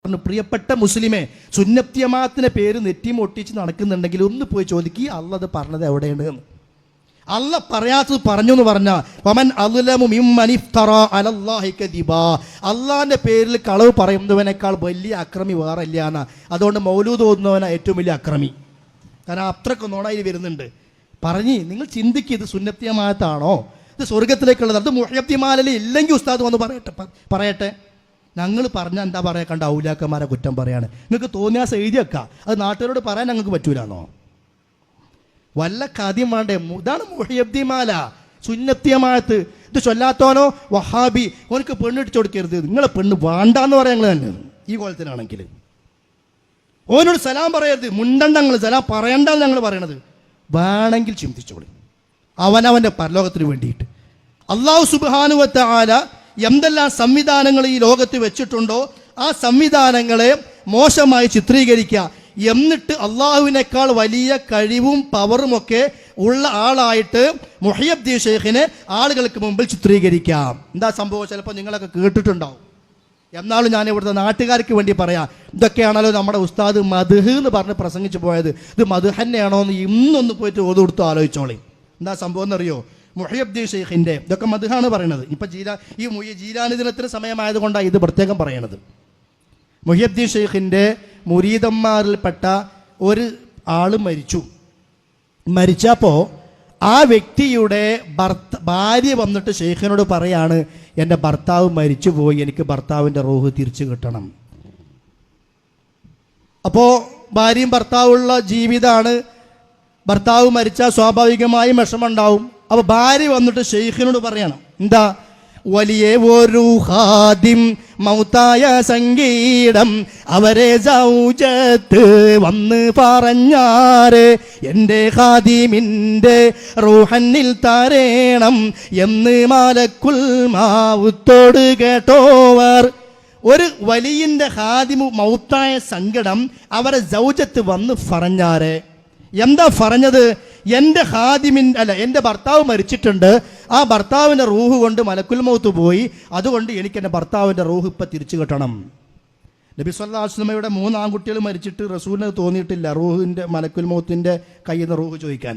പ്രിയപ്പെട്ട മുസ്ലിമെ, സുന്നത്ത് ജമാഅത്തിന്റെ പേര് നെറ്റിമൊട്ടിച്ച് നടക്കുന്നുണ്ടെങ്കിൽ ഒന്ന് പോയി ചോദിക്കുക, അള്ളാഹ് അത് പറഞ്ഞത് എവിടെയാണ് എന്ന്. അള്ളാഹ് പറയാത്തത് പറഞ്ഞു എന്ന് പറഞ്ഞാൽ അള്ളാഹിന്റെ പേരിൽ കളവ് പറയുന്നവനേക്കാൾ വലിയ അക്രമി വേറെ ഇല്ല എന്നാ. അതുകൊണ്ട് മൗലൂദ് ഓതുന്നവനാ ഏറ്റവും വലിയ അക്രമി. കാരണം അത്രക്ക് നോണയിൽ വരുന്നുണ്ട്. പറഞ്ഞ് നിങ്ങൾ ചിന്തിക്കുക, ഇത് സുന്നത്ത് ജമാഅത്താണോ, ഇത് സ്വർഗത്തിലേക്കുള്ളത്? അത് മുഹയ്യത്തിമാലയിൽ ഇല്ലെങ്കിൽ ഉസ്താദ് വന്ന് പറയട്ടെ. ഞങ്ങൾ പറഞ്ഞാൽ എന്താ പറയാ, കണ്ട ഔലിയാക്കന്മാരെ കുറ്റം പറയാണ്. നിങ്ങൾക്ക് തോന്നിയാൽ എഴുതി വെക്കാം, അത് നാട്ടുകാരോട് പറയാൻ ഞങ്ങൾക്ക് പറ്റൂലെന്നോ? വല്ല കാദ്യം വേണ്ടേ? ഇതാണ് മുഹയ്യത്തിമാല, സുന്നത്ത് ജമാഅത്ത്. ഇത് ചൊല്ലാത്തോനോ വഹാബി, ഓനക്ക് പെണ്ണിട്ട് കൊടുക്കരുത്, നിങ്ങളെ പെണ്ണ് വേണ്ടാന്ന് പറയാൻ ഞങ്ങൾ തന്നെ. ഈ കോലത്തിലാണെങ്കിൽ ഓനോട് സലാം പറയരുത്, മുണ്ടണ്ട, ഞങ്ങൾ സലാം പറയണ്ടെന്ന് ഞങ്ങൾ പറയണത്. വേണമെങ്കിൽ ചിന്തിച്ചോളി, അവനവൻ്റെ പരലോകത്തിന് വേണ്ടിയിട്ട്. അല്ലാഹു സുബ്ഹാനഹു വ തആല എന്തെല്ലാം സംവിധാനങ്ങൾ ഈ ലോകത്ത് വെച്ചിട്ടുണ്ടോ ആ സംവിധാനങ്ങളെ മോശമായി ചിത്രീകരിക്കുക, എന്നിട്ട് അള്ളാഹുവിനേക്കാൾ വലിയ കഴിവും പവറുമൊക്കെ ഉള്ള ആളായിട്ട് മുഹയ്യദ്ദീൻ ഷെയ്ഖിനെ ആളുകൾക്ക് മുമ്പിൽ ചിത്രീകരിക്കാം. എന്താ സംഭവം? ചിലപ്പോൾ നിങ്ങളൊക്കെ കേട്ടിട്ടുണ്ടാവും. എന്നാലും ഞാൻ ഇവിടുത്തെ നാട്ടുകാർക്ക് വേണ്ടി പറയാം, ഇതൊക്കെയാണല്ലോ നമ്മുടെ ഉസ്താദ് മദ്ഹ് എന്ന് പറഞ്ഞ് പ്രസംഗിച്ച് പോയത്. ഇത് മദ്ഹ് തന്നെയാണോ എന്ന് ഇന്നൊന്ന് പോയിട്ട് ഓത് കൊടുത്ത് ആലോചിച്ചോളി. എന്താ സംഭവം എന്നറിയോ? മുഹയ്യദ്ദീൻ ഷെയ്ഖിൻ്റെ ഇതൊക്കെ മദ്ഹാണ് പറയണത്. ഇപ്പം ജീലാനി ദിനത്തിന് സമയമായതുകൊണ്ടാണ് ഇത് പ്രത്യേകം പറയണത്. മുഹയ്യദ്ദീൻ ഷെയ്ഖിൻ്റെ മുരീദന്മാരിൽപ്പെട്ട ഒരു ആൾ മരിച്ചപ്പോൾ ആ വ്യക്തിയുടെ ഭാര്യ വന്നിട്ട് ഷെയ്ഖിനോട് പറയാണ്, എൻ്റെ ഭർത്താവ് മരിച്ചുപോയി, എനിക്ക് ഭർത്താവിൻ്റെ റൂഹ് തിരിച്ചു കിട്ടണം. അപ്പോൾ ഭാര്യയും ഭർത്താവുള്ള ജീവിതമാണ്. ഭർത്താവ് മരിച്ചാൽ സ്വാഭാവികമായും വിഷമമുണ്ടാവും. അപ്പോൾ ഭാര്യ വന്നിട്ട് ഷെയ്ഖിനോട് പറയണം, എന്താ? വലിയ ഒരു ഖാദിം മൗത്തായ സംഗീതം അവരെ സൗജത്ത് വന്ന് പറഞ്ഞാറ്, എൻ്റെ ഖാദിമിൻ്റെ റൂഹന്നിൽ തരേണം എന്ന് മലക്കുൽ മൗത്തോട് കേട്ടോവർ. ഒരു വലിയൻ്റെ ഖാദിമു മൗത്തായ സങ്കടം അവരെ സൗജത്ത് വന്ന് പറഞ്ഞാറ്. എന്താ പറഞ്ഞത്? എൻ്റെ എൻ്റെ ഭർത്താവ് മരിച്ചിട്ടുണ്ട്, ആ ഭർത്താവിൻ്റെ റൂഹ് കൊണ്ട് മലക്കുൽ മൗത്ത് പോയി, അതുകൊണ്ട് എനിക്ക് എൻ്റെ ഭർത്താവിൻ്റെ റൂഹ് ഇപ്പം തിരിച്ചു കിട്ടണം. നബി സല്ലല്ലാഹു അലൈഹി വസല്ലമയുടെ 3 ആൺകുട്ടികൾ മരിച്ചിട്ട് റസൂലിന് തോന്നിയിട്ടില്ല റൂഹിൻ്റെ മലക്കുൽ മൗത്തിൻ്റെ കയ്യിൽ നിന്ന് റൂഹ് ചോദിക്കാൻ.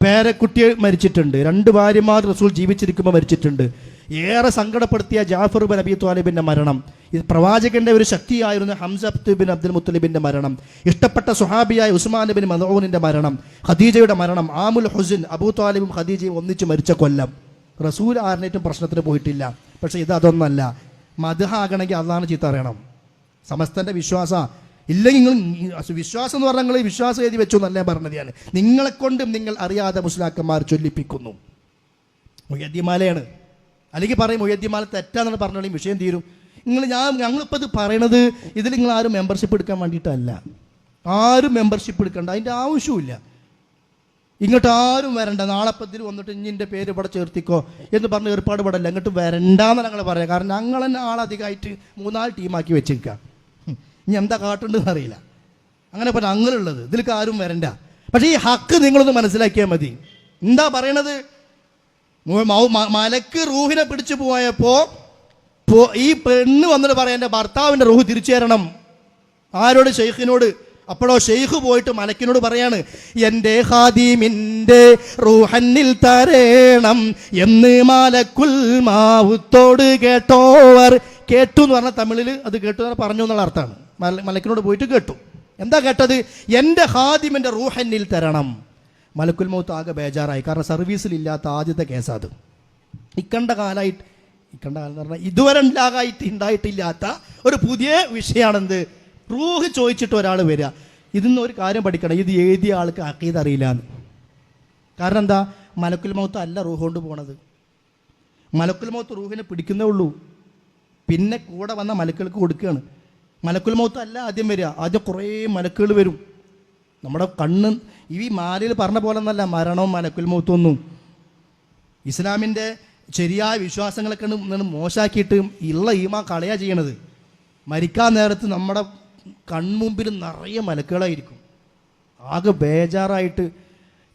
പേരക്കുട്ടി മരിച്ചിട്ടുണ്ട്, 2 ഭാര്യമാർ റസൂൽ ജീവിച്ചിരിക്കുമ്പോൾ മരിച്ചിട്ടുണ്ട്. ഏറെ സങ്കടപ്പെടുത്തിയ ജാഫർ ബിൻ അബി ത്വാലിബിൻ്റെ മരണം, ഇത് പ്രവാചകന്റെ ഒരു ശക്തിയായിരുന്ന ഹംസ ബിൻ അബ്ദുൽ മുത്തലിബിൻ്റെ മരണം, ഇഷ്ടപ്പെട്ട സുഹാബിയായ ഉസ്മാൻ ബിൻ മദ്ഊനിൻ്റെ മരണം, ഖദീജയുടെ മരണം, ആമുൽ ഹുസ്ൻ, അബൂ ത്വാലിബും ഖദീജയും ഒന്നിച്ച് മരിച്ച കൊല്ലം. റസൂൽ ആരിനേറ്റും പ്രശ്നത്തിന് പോയിട്ടില്ല. പക്ഷേ ഇത് അതൊന്നല്ല. മദ്ഹാകണമെങ്കിൽ അള്ളാഹുവിനെ ചീത്ത അറിയണം. സമസ്തൻ്റെ വിശ്വാസ ഇല്ലെങ്കിൽ നിങ്ങൾ വിശ്വാസം എന്ന് പറഞ്ഞാൽ നിങ്ങൾ വിശ്വാസം എഴുതി വെച്ചു എന്നല്ല പറഞ്ഞത്. ഞാൻ നിങ്ങളെക്കൊണ്ടും നിങ്ങൾ അറിയാതെ മുസ്ലിയാക്കന്മാർ ചൊല്ലിപ്പിക്കുന്നു. മുഹയ്യദ്ദീമാലയാണ്. അല്ലെങ്കിൽ പറയും മുഹയ്യദ്ദീമാല തെറ്റാന്നാണ് പറഞ്ഞാലും വിഷയം തീരും. ഞങ്ങളിപ്പോൾ ഇത് പറയണത് ഇതിൽ നിങ്ങൾ ആരും മെമ്പർഷിപ്പ് എടുക്കാൻ വേണ്ടിയിട്ടല്ല. ആരും മെമ്പർഷിപ്പ് എടുക്കണ്ട, അതിൻ്റെ ആവശ്യമില്ല. ഇങ്ങോട്ട് ആരും വരണ്ട. നാളെപ്പത്തിൽ വന്നിട്ട് ഇഞ്ഞിൻ്റെ പേര് ഇവിടെ ചേർത്തിക്കോ എന്ന് പറഞ്ഞ് ഏർപ്പാട് പെടല്ല. ഇങ്ങോട്ട് വരണ്ടാന്ന് ഞങ്ങൾ പറയാം. കാരണം ഞങ്ങൾ തന്നെ ആളധികമായിട്ട് 3-4 ടീമാക്കി വെച്ചേക്കുക. ഇനി എന്താ കാട്ടുണ്ടെന്ന് അറിയില്ല. അങ്ങനെ പറഞ്ഞാൽ അങ്ങനെയുള്ളത് ഇതിലേക്ക് ആരും വരണ്ട. പക്ഷേ ഈ ഹക്ക് നിങ്ങളൊന്ന് മനസ്സിലാക്കിയാൽ മതി. എന്താ പറയണത്? മലക്ക് റൂഹിനെ പിടിച്ചു പോയപ്പോൾ ഈ പെണ്ണ് വന്നിട്ട് പറയാം, എൻ്റെ ഭർത്താവിൻ്റെ റൂഹ് തിരിച്ചു തരണം. ആരോട്? ഷെയ്ഖിനോട്. അപ്പോഴോ ഷെയ്ഖ് പോയിട്ട് മലക്കിനോട് പറയാണ്, എൻ്റെ ഖാദിമിൻ്റെ റൂഹന്നിൽ തരേണം എന്ന് മലക്കുൽ മൗത്തോട് കേട്ടോവർ. കേട്ടു എന്ന് പറഞ്ഞാൽ തമിഴിൽ അത് കേട്ടു എന്ന് പറഞ്ഞു എന്നുള്ള അർത്ഥമാണ്. മലക്കിനോട് പോയിട്ട് കേട്ടു. എന്താ കേട്ടത്? എൻ്റെ ഖാദിമിൻ്റെ റൂഹന്നിൽ തരണം. മലക്കുൽ മൗത്ത് ആകെ ബേജാറായി. കാരണം സർവീസിലില്ലാത്ത ആദ്യത്തെ കേസാത്. ഇക്കണ്ട കാലം എന്ന് പറഞ്ഞാൽ ഇതുവരെ ഉണ്ടായിട്ടില്ലാത്ത ഒരു പുതിയ വിഷയമാണെന്ത്? റൂഹ് ചോദിച്ചിട്ട് ഒരാൾ വരിക. ഇതിന്ന് ഒരു കാര്യം പഠിക്കണം, ഇത് എഴുതിയ ആൾക്ക് അഖീദ അറിയില്ല എന്ന്. കാരണം എന്താ? മലക്കുൽ മൗത്ത് അല്ല റൂഹ് കൊണ്ട് പോണത്. മലക്കുൽ മൗത്ത് റൂഹിനെ പിടിക്കുന്നേ ഉള്ളൂ, പിന്നെ കൂടെ വന്ന മലക്കുകൾക്ക് കൊടുക്കുകയാണ്. മലക്കുൽ മൗത്ത് അല്ല ആദ്യം വരിക. ആദ്യം കുറേ മലക്കുകൾ വരും. നമ്മുടെ കണ്ണ് ഈ മാലയിൽ പറഞ്ഞ പോലെ ഒന്നല്ല മരണവും മലക്കുൽ മൗത്തൊന്നും. ഇസ്ലാമിൻ്റെ ശരിയായ വിശ്വാസങ്ങളൊക്കെ മോശമാക്കിയിട്ട് ഉള്ള ഈമാ കളയാ ചെയ്യണത്. മരിക്കാൻ നേരത്ത് നമ്മുടെ കൺമുമ്പിൽ നിറയെ മലക്കുകളായിരിക്കും. ആകെ ബേജാറായിട്ട്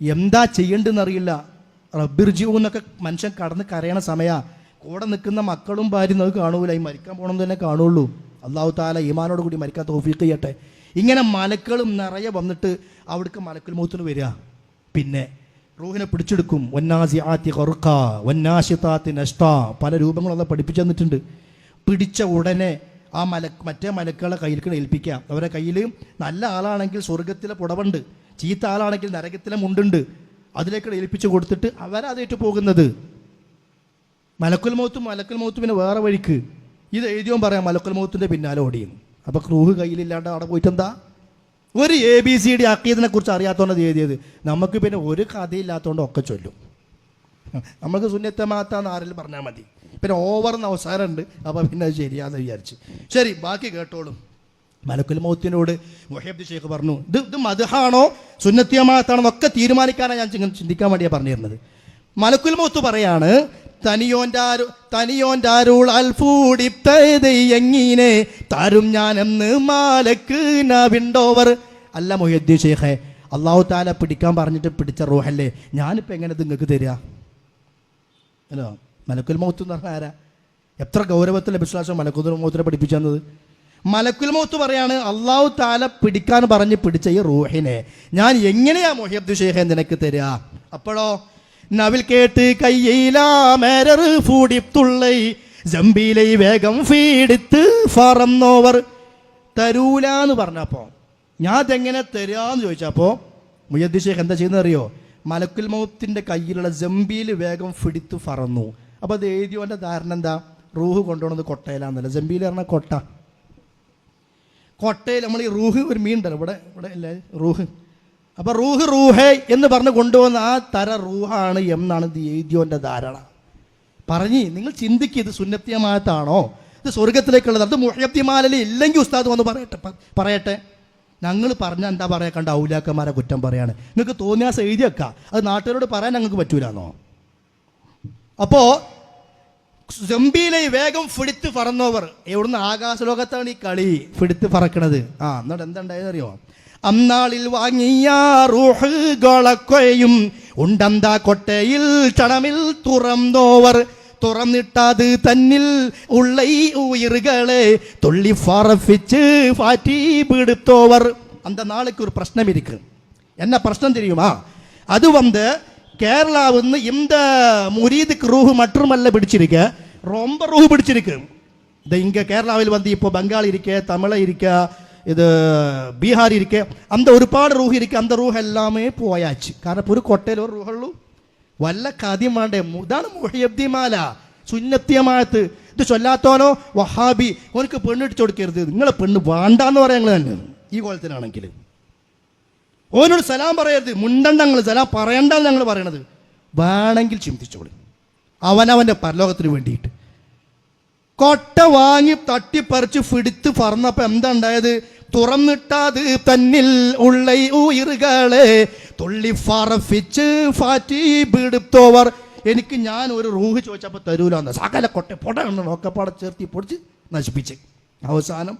എന്താ ചെയ്യേണ്ടതെന്നറിയില്ല. റബ്ബിർജിഊ എന്നൊക്കെ മനുഷ്യൻ കടന്ന് കരയണ സമയമാണ്. കൂടെ നിൽക്കുന്ന മക്കളും ഭാര്യയും അത് കാണൂല. ഈ മരിക്കാൻ പോകണമെന്ന് തന്നെ കാണുള്ളൂ. അള്ളാഹു താല ഈമാനോട് കൂടി മരിക്കാൻ തൗഫീഖ് ചെയ്യട്ടെ. ഇങ്ങനെ മലക്കളും നിറയെ വന്നിട്ട് അവിടേക്ക് മലക്കുൽ മൗത്തിന് വരിക. പിന്നെ റൂഹിനെ പിടിച്ചെടുക്കും. വന്നാസിആത്തി ഖർഖ വന്നാശിതാത്തി നഷ്ടാ, പല രൂപങ്ങളൊക്കെ പഠിപ്പിച്ചു തന്നിട്ടുണ്ട്. പിടിച്ച ഉടനെ ആ മറ്റേ മലക്കുകളെ കയ്യിലേക്ക് ഏൽപ്പിക്കുക. അവരുടെ കയ്യിൽ നല്ല ആളാണെങ്കിൽ സ്വർഗത്തിലെ പുടവുണ്ട്, ചീത്ത ആളാണെങ്കിൽ നരകത്തിലെ മുണ്ടുണ്ട്. അതിലേക്ക് ഏൽപ്പിച്ച് കൊടുത്തിട്ട് അവരതേറ്റ് പോകുന്നത്. മലക്കുൽ മൗത്തും പിന്നെ വേറെ വഴിക്ക്. ഇത് എഴുതിയോ പറയാം മലക്കുൽ മൗത്തിൻ്റെ പിന്നാലെ ഓടിയുന്നു. അപ്പോൾ റൂഹ് കയ്യിലില്ലാണ്ട് അവിടെ പോയിട്ടെന്താ? ഒരു ABCD അഖീദിനെ കുറിച്ച് അറിയാത്തതുകൊണ്ട് എഴുതിയത്. നമുക്ക് പിന്നെ ഒരു കഥയില്ലാത്തതുകൊണ്ട് ഒക്കെ ചൊല്ലും. നമുക്ക് സുന്നത്തമാത്താന്ന് ആരെങ്കിലും പറഞ്ഞാൽ മതി. പിന്നെ ഓവർന്ന് അവസാനമുണ്ട്, അപ്പോൾ പിന്നെ അത് ശരിയാന്ന് വിചാരിച്ച്. ശരി, ബാക്കി കേട്ടോളും. മലക്കുൽ മൗത്തിനോട് മുഹയ്യബ്ദി ഷെയ്ഖ് പറഞ്ഞു, ഇത് മദ്ഹാണോ സുന്നത്തിയമാത്താണോ എന്നൊക്കെ തീരുമാനിക്കാനാണ് ഞാൻ ചിന്തിക്കാൻ വേണ്ടിയാണ് പറഞ്ഞു തരുന്നത്. മലക്കുൽ മൗത്ത് പറയാണ്, തനിയോൻ്റാരുൾ അൽഫൂടിപ്തയെങ്ങനെ താരും ഞാനെന്ന് മാലക്ക് നവിണ്ടോവർ. അല്ല മുഹയ്യദ്ദീൻ ഷെയ്ഖേ, അള്ളാഹു താല പിടിക്കാൻ പറഞ്ഞിട്ട് പിടിച്ച റൂഹല്ലേ, ഞാനിപ്പോൾ എങ്ങനെ നിങ്ങൾക്ക് തരിക? അല്ലോ, മലക്കുൽ മൗത്ത് എന്ന് പറഞ്ഞാൽ ആരാ? എത്ര ഗൗരവത്തിലെ വിശ്വാസം മലക്കുൽ മൗത്തിനെ പഠിപ്പിച്ചു തന്നത്. മലക്കുൽ മൗത്ത് പറയാണ്, അള്ളാഹു താല പിടിക്കാൻ പറഞ്ഞ് പിടിച്ച ഈ റൂഹിനെ ഞാൻ എങ്ങനെയാ മുഹയ്യദ്ദീൻ ഷെയ്ഖേ നിനക്ക് തരിക? അപ്പോഴോ നവിൽ കേട്ട് കയ്യിലാമേരർ ഫൂടിത്തുള്ളൈ ജംബീലൈ വേഗം ഫീഡിത്ത് ഫറന്നോവർ. തരൂലാന്ന് പറഞ്ഞപ്പോൾ ഞാൻ അതെങ്ങനെ തരാന്ന് ചോദിച്ചപ്പോൾ മുഹയ്യദ്ദീൻ ഷെയ്ഖ് എന്താ ചെയ്യുന്നത് അറിയോ? മലക്കുൽ മൗത്തിൻ്റെ കയ്യിലുള്ള ജംബീൽ വേഗം ഫിടിത്ത് ഫറന്നു. അപ്പോൾ അത് എഴുതിയോൻ്റെ ധാരണ എന്താ? റൂഹ് കൊണ്ടുപോകുന്നത് കൊട്ടയിലാന്നല്ല. ജംബീൽ പറഞ്ഞാൽ കൊട്ടയിൽ നമ്മൾ ഈ റൂഹ് ഒരു മീൻ ഉണ്ടല്ലോ ഇവിടെ അല്ലേ റൂഹ്. അപ്പോൾ റൂഹേ എന്ന് പറഞ്ഞ് കൊണ്ടുപോകുന്ന ആ തര റൂഹാണ് എന്നാണ് ഇത് എഴുതിയോൻ്റെ ധാരണ. പറഞ്ഞ് നിങ്ങൾ ചിന്തിക്കുക, ഇത് സുന്നത്തിയമാത്താണോ, ഇത് സ്വർഗത്തിലേക്കുള്ളത്? അത് മുഹയ്യബ്ദിമാലയിൽ ഇല്ലെങ്കിൽ ഉസ്താദ് വന്ന് പറയട്ടെ. ഞങ്ങൾ പറഞ്ഞാൽ എന്താ പറയാ, കണ്ട ഔലിയാക്കന്മാരെ കുറ്റം പറയാണ്. നിങ്ങൾക്ക് തോന്നിയാസം എഴുതി വെക്കാം, അത് നാട്ടുകാരോട് പറയാൻ ഞങ്ങൾക്ക് പറ്റൂലെന്നോ? അപ്പോൾ ജംബീലെ വേഗം ഫിടിത്ത് പറന്നോവർ. എവിടുന്ന്? ആകാശലോകത്താണ് ഈ കളി ഫിടിത്ത് പറക്കണത്. എന്നിട്ട് എന്താണ്ടായതറിയോ? അന്നാളിൽ വാങ്ങിയ റൂഹുകളൊക്കെയും ഉണ്ടന്താ കൊട്ടയിൽ ചടമിൽ തുറന്നോവർ. തുറന്നിട്ടത് തന്നിൽ ഉള്ള ഈ ഉയറുകളെ തുള്ളി ഫറഫിച്ച് ഫാറ്റി പിടുത്തോവർ. அந்த நாளுக்கு ஒரு பிரச்சனை இருக்கு. என்ன பிரச்சனை தெரியுமா? அது கேரளாவுன்னு இந்த முரீதுக்கு ரூஹு மட்டுமல்ல பிடிச்சிருக்க, ரொம்ப ரூஹு பிடிச்சிருக்கு. இந்த இங்கே கேரளாவில் இப்போ பெங்காளி இருக்க, தமிழை இருக்க, ഇത് ബീഹാർ ഇരിക്കെ, അന്ത ഒരുപാട് റൂഹ് ഇരിക്കുക. അന്ത റൂഹ് എല്ലാമേ പോയാച്ച്. കാരണം ഒരു കൊട്ടയിൽ ഒരു റൂഹുള്ളൂ. വല്ല കാദ്യം വേണ്ടേ? ഇതാണ് മുഹയ്യബ്ദിമാല, സുന്നത്തിയമാത്ത്. ഇത് ചൊല്ലാത്തോനോ വഹാബി, ഓനക്ക് പെണ്ണിട്ട് കൊടുക്കരുത്, നിങ്ങളെ പെണ്ണ് വേണ്ടാന്ന് പറയാൻ ഞങ്ങൾ തന്നെ. ഈ കോലത്തിനാണെങ്കിൽ ഓനോട് സലാം പറയരുത്, മുണ്ടണ്ട ഞങ്ങൾ സലാം പറയണ്ടെന്ന് ഞങ്ങൾ പറയണത്. വേണമെങ്കിൽ ചിന്തിച്ചോളി, അവനവൻ്റെ പരലോകത്തിന് വേണ്ടിയിട്ട്. കൊട്ട വാങ്ങി തട്ടിപ്പറിച്ച് ഫിടിത്ത് പറന്നപ്പോൾ എന്താ ഉണ്ടായത്? തുറന്നിട്ടത് തന്നിൽ ഉള്ള ഉയറുകളെ തുള്ളി ഫറഫിച്ച് ഫാറ്റി പിടുത്തോവർ. എനിക്ക് ഞാൻ ഒരു റൂഹ് ചോദിച്ചപ്പോൾ തരൂലെന്ന് സകല കൊട്ട പൊട എന്ന് നോക്കപ്പാടെ ചേർത്തി പൊടിച്ച് നശിപ്പിച്ച്. അവസാനം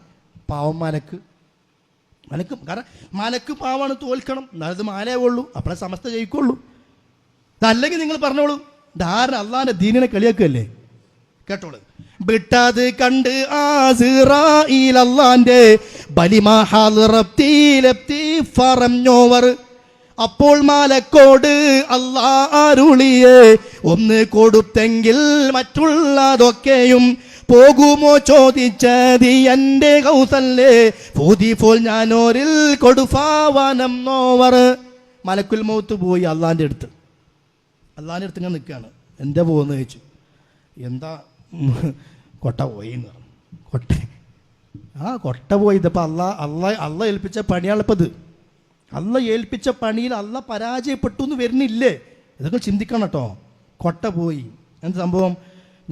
പാവം മലക്ക് കാരണം മലക്ക് പാവാണ്, തോൽക്കണം. എന്നാലത് മാലേ ഉള്ളൂ, അപ്പോഴേ സമസ്ത ജയിക്കുള്ളൂ. അതല്ലെങ്കിൽ നിങ്ങൾ പറഞ്ഞോളൂ, ധാരണ അള്ളാൻ്റെ ദീനിനെ കളിയാക്കുകയല്ലേ. കേട്ടോളൂ. വിട്ടത് കണ്ട് ആസിറായിൽ അല്ലാന്റെ ബലിമഹാലിറപ്തി ഫറഞ്ഞോവർ. അപ്പോൾ മാലക്കോട് അല്ലാ അരുളിയെ ഒന്ന് കൊടുത്തെങ്കിൽ മറ്റുള്ളതൊക്കെയും പോകുമോ ചോദിച്ചത് എൻ്റെ കൗസല്ലേ പൂതി പോൽ ഞാനോരിൽ കൊടുഫാവനം നോവർ. മലക്കുൽ മൗത്ത് പോയി അള്ളാൻ്റെ അടുത്ത് ഇങ്ങനെ നിൽക്കുകയാണ്. എന്താ പോകുന്നത് ചോദിച്ചു. എന്താ കൊട്ട പോയി എന്ന് പറഞ്ഞു. കൊട്ട പോയി. ഇതിപ്പോൾ അള്ള ഏൽപ്പിച്ച പണിയാണിപ്പോൾ ഇത്. അള്ള ഏൽപ്പിച്ച പണിയിൽ അള്ള പരാജയപ്പെട്ടു എന്ന് വരുന്നില്ലേ? ഇതൊക്കെ ചിന്തിക്കണം കേട്ടോ. കൊട്ട പോയി. എന്ത് സംഭവം?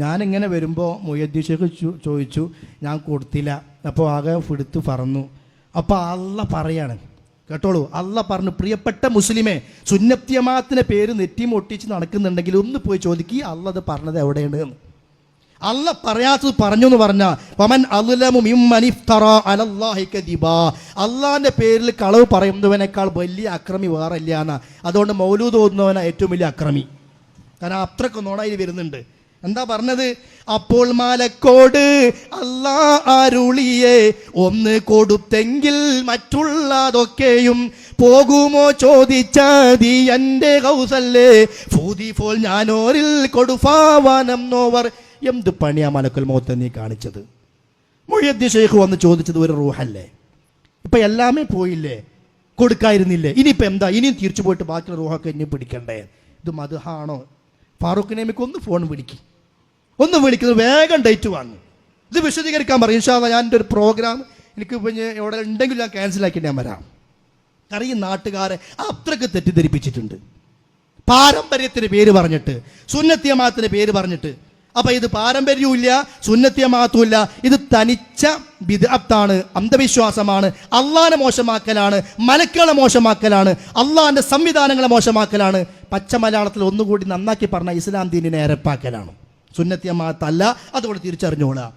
ഞാനിങ്ങനെ വരുമ്പോൾ മുഹയ്യദ്ദീൻ ഷെയ്ഖ് ചോദിച്ചു, ഞാൻ കൊടുത്തില്ല. അപ്പോൾ ആകെ ഫിടുത്ത് പറന്നു. അപ്പോൾ അള്ള പറയാണ്, കേട്ടോളൂ, അള്ള പറഞ്ഞു, പ്രിയപ്പെട്ട മുസ്ലിമേ, സുന്നത്തിയമാത്തിൻ്റെ പേര് നെറ്റിയും ഒട്ടിച്ച് നടക്കുന്നുണ്ടെങ്കിൽ ഒന്ന് പോയി ചോദിക്കുക അള്ള അത് പറഞ്ഞത് എവിടെയാണ് എന്ന്. അള്ള പറയാത്തത് പറഞ്ഞു എന്ന് പറഞ്ഞാൽ അള്ളാഹിന്റെ പേരിൽ കളവ് പറയുന്നവനേക്കാൾ വലിയ അക്രമി വേറെ ഇല്ല എന്നാ. അതുകൊണ്ട് മൗലൂദ് ഓതുന്നവനാ ഏറ്റവും വലിയ അക്രമി. കാരണം അത്രക്ക് നോണയിൽ വരുന്നുണ്ട്. എന്താ പറഞ്ഞത്? അപ്പോൾ മാലക്കോട് അല്ലാ അരുളിയെ ഒന്ന് കൊടുത്തെങ്കിൽ മറ്റുള്ളതൊക്കെയും പോകുമോ ചോദിച്ചതി എൻ്റെ കൗസല്ലേ ഫൂതി ഫോൽ ഞാനോരിൽ കൊടുഫാവാനം നോവർ. എന്ത് പണിയാ മലക്കുൽ മൗത്ത് നീ കാണിച്ചത്? മുഹ്യിദ്ദീൻ ശൈഖ് വന്ന് ചോദിച്ചത് ഒരു റൂഹല്ലേ? ഇപ്പം എല്ലാമേ പോയില്ലേ, കൊടുക്കായിരുന്നില്ലേ? ഇനിയിപ്പോൾ എന്താ? ഇനിയും തിരിച്ചു പോയിട്ട് ബാക്കിയുള്ള റൂഹൊക്കെ ഇനി പിടിക്കണ്ടേ? ഇത് മദ്ഹാണോ? ഫാറൂഖ് നബിക്ക് ഒന്ന് ഫോൺ ഒന്ന് വിളിക്കുന്നത് വേഗം ഡേറ്റ് വാങ്ങും. ഇത് വിശദീകരിക്കാൻ പറയും. ഇൻഷാ അല്ലാഹ് ഞാൻ എൻ്റെ ഒരു പ്രോഗ്രാം എനിക്ക് പിന്നെ എവിടെ ഉണ്ടെങ്കിൽ ഞാൻ ക്യാൻസലാക്കി ഞാൻ വരാം. കാരണം ഈ നാട്ടുകാരെ അത്രയ്ക്ക് തെറ്റിദ്ധരിപ്പിച്ചിട്ടുണ്ട്, പാരമ്പര്യത്തിന് പേര് പറഞ്ഞിട്ട്, സുന്നത്ത് ജമാഅത്തിന്റെ പേര് പറഞ്ഞിട്ട്. അപ്പം ഇത് പാരമ്പര്യവും ഇല്ല, സുന്നത്ത് ജമാഅത്തും ഇല്ല. ഇത് തനിച്ച ബിദ്അത്താണ്, അന്ധവിശ്വാസമാണ്, അള്ളാഹിനെ മോശമാക്കലാണ്, മലക്കുകളെ മോശമാക്കലാണ്, അള്ളാഹിൻ്റെ സംവിധാനങ്ങളെ മോശമാക്കലാണ്. പച്ച മലയാളത്തിൽ ഒന്നുകൂടി നന്നാക്കി പറഞ്ഞ ഇസ്ലാം ദീനിനെ എരപ്പാക്കലാണ്. സുന്നത്ത് ജമാഅത്ത് അല്ല, അതുകൊണ്ട് തിരിച്ചറിഞ്ഞോളാം.